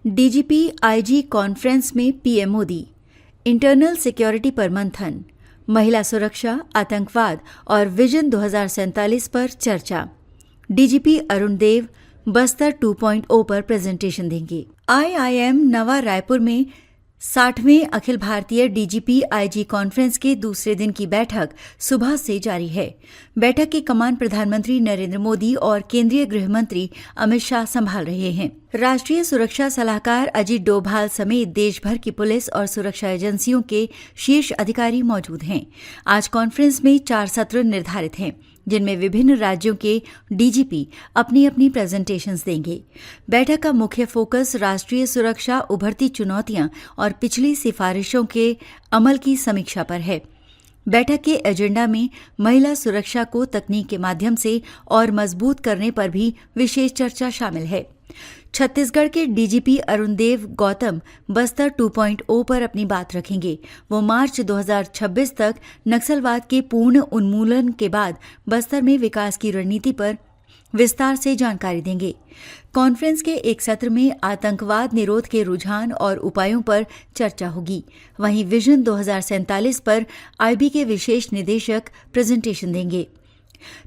DGP IG conference में PM Modi. Internal security पर मंथन, महिला सुरक्षा, आतंकवाद और विजन 2047 पर चर्चा। डीजीपी अरुण देव बस्तर 2.0 पर प्रेजेंटेशन देंगे। आईआईएम नवा रायपुर में 60वें Akhil Bharatiya DGP IG conference के दूसरे दिन की बैठक सुबह से जारी है। बैठक की कमान प्रधानमंत्री नरेंद्र मोदी और केंद्रीय गृह मंत्री अमित शाह संभाल रहे हैं। राष्ट्रीय सुरक्षा सलाहकार अजीत डोभाल समेत देश भर की पुलिस और सुरक्षा एजेंसियों के शीर्ष अधिकारी मौजूद हैं। आज कॉन्फ्रेंस में 4 सत्र निर्धारित हैं, जिनमें विभिन्न राज्यों के डीजीपी अपनी अपनी प्रेजेंटेशंस देंगे। बैठक का मुख्य फोकस राष्ट्रीय सुरक्षा, उभरती चुनौतियां और पिछली सिफारिशों के अमल की समीक्षा पर है। बैठक के एजेंडा में महिला सुरक्षा को तकनीक के माध्यम से और मजबूत करने पर भी विशेष चर्चा शामिल है। छत्तीसगढ़ के डीजीपी अरुण देव गौतम बस्तर 2.0 पर अपनी बात रखेंगे। वो मार्च 2026 तक नक्सलवाद के पूर्ण उन्मूलन के बाद बस्तर में विकास की रणनीति पर विस्तार से जानकारी देंगे। कॉन्फ्रेंस के एक सत्र में आतंकवाद निरोध के रुझान और उपायों पर चर्चा होगी। वहीं विजन 2047 पर आईबी के विशेष निदेशक प्रेजेंटेशन देंगे।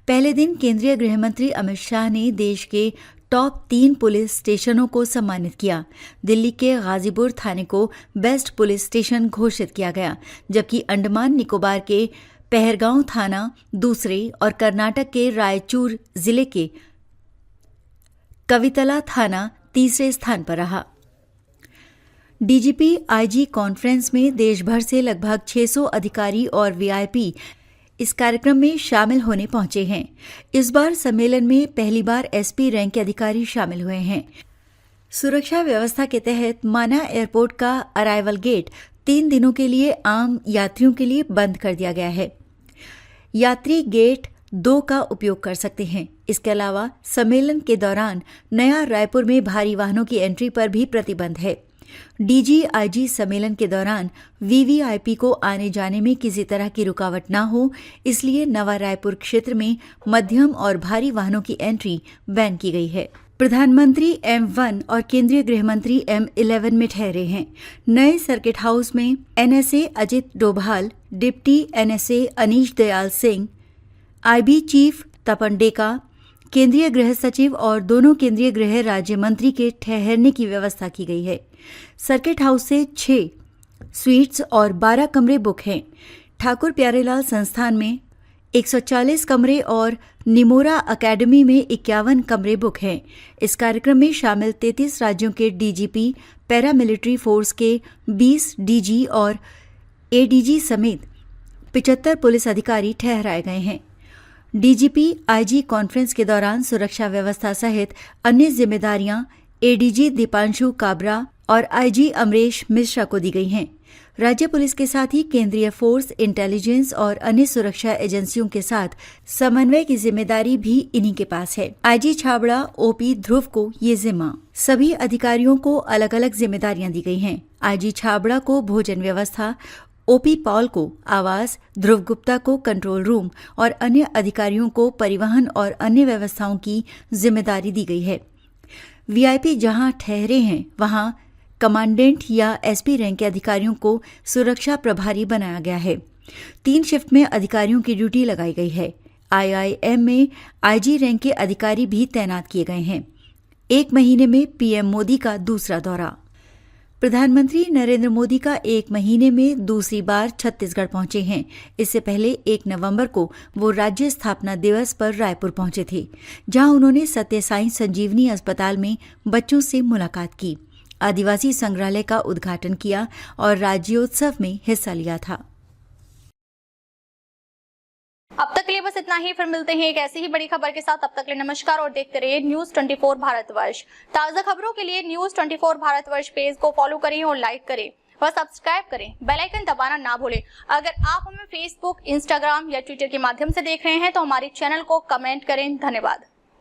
पहले दिन केंद्रीय गृह मंत्री अमित शाह ने देश के टॉप 3 पुलिस स्टेशनों को सम्मानित किया। दिल्ली के गाजीपुर थाने को बेस्ट पुलिस स्टेशन घोषित किया गया, जबकि अंडमान निकोबार के पहरगांव थाना दूसरे और कर्नाटक के रायचूर जिले के कवितला थाना तीसरे स्थान पर रहा। डीजीपी आईजी कॉन्फ्रेंस में देश भर से लगभग 600 अधिकारी और वीआईपी इस कार्यक्रम में शामिल होने पहुंचे हैं। इस बार सम्मेलन में पहली बार एसपी रैंक के अधिकारी शामिल हुए हैं। सुरक्षा व्यवस्था के तहत माना एयरपोर्ट का अराइवल गेट 3 दिनों के लिए आम यात्रियों के लिए बंद कर दिया गया है। यात्री गेट 2 का उपयोग कर सकते हैं। इसके अलावा सम्मेलन के दौरान नया रायपुर में भारी वाहनों की एंट्री पर भी प्रतिबंध है। डीजीआईजी सम्मेलन के दौरान वीवीआईपी को आने जाने में किसी तरह की रुकावट न हो, इसलिए नवा रायपुर क्षेत्र में मध्यम और भारी वाहनों की एंट्री बैन की गई है। प्रधानमंत्री M1 और केंद्रीय गृह मंत्री M11 में ठहरे हैं। नए सर्किट हाउस में NSA Ajit Doval, deputy NSA Anish Dayal Singh, IB chief Tapan Deka, केंद्रीय गृह सचिव और दोनों केंद्रीय गृह राज्य मंत्री के ठहरने की व्यवस्था की गई है। सर्किट हाउस से 6 स्वीट्स और 12 कमरे बुक हैं। ठाकुर प्यारेलाल संस्थान में 140 कमरे और निमोरा अकेडमी में 51 कमरे बुक हैं। इस कार्यक्रम में शामिल 33 राज्यों के डीजीपी, पैरामिलिट्री फोर्स के 20 डीजी और एडीजी समेत 75 पुलिस अधिकारी ठहराए गए हैं। डीजीपी आईजी कॉन्फ्रेंस के दौरान सुरक्षा व्यवस्था सहित अन्य जिम्मेदारियां एडीजी दीपांशु काबरा और आईजी अमरेश मिश्रा को दी गई हैं। राज्य पुलिस के साथ ही केंद्रीय फोर्स, इंटेलिजेंस और अन्य सुरक्षा एजेंसियों के साथ समन्वय की जिम्मेदारी भी इन्हीं के पास है। आईजी छाबड़ा ओपी ध्रुव को ये जिम्मा। सभी अधिकारियों को अलग अलग जिम्मेदारियां दी गई हैं। आईजी छाबड़ा को भोजन व्यवस्था, ओपी पॉल को आवास, ध्रुव गुप्ता को कंट्रोल रूम और अन्य अधिकारियों को परिवहन और अन्य व्यवस्थाओं की जिम्मेदारी दी गई है। वीआईपी जहां ठहरे हैं, वहां कमांडेंट या एसपी रैंक के अधिकारियों को सुरक्षा प्रभारी बनाया गया है। 3 शिफ्ट में अधिकारियों की ड्यूटी लगाई गई है। आईआईएम में आईजी रैंक के अधिकारी भी तैनात किए गए हैं। 1 महीने में पीएम मोदी का दूसरा दौरा। प्रधानमंत्री नरेंद्र मोदी का 1 महीने में दूसरी बार छत्तीसगढ़ पहुंचे हैं। इससे पहले 1 नवंबर को वो राज्य स्थापना दिवस पर रायपुर पहुंचे थे, जहां उन्होंने सत्य साई संजीवनी अस्पताल में बच्चों से मुलाकात की, आदिवासी संग्रहालय का उद्घाटन किया और राज्योत्सव में हिस्सा लिया था। अब तक के लिए बस इतना ही। फिर मिलते हैं एक ऐसी ही बड़ी खबर के साथ। तब तक के लिए नमस्कार और देखते रहिए न्यूज 24 भारतवर्ष। ताजा खबरों के लिए न्यूज 24 भारतवर्ष पेज को फॉलो करें और लाइक करें और सब्सक्राइब करें। बेल आइकन दबाना ना भूलें। अगर आप हमें फेसबुक, इंस्टाग्राम या ट्विटर के माध्यम से देख रहे हैं तो हमारे चैनल को कमेंट करें। धन्यवाद।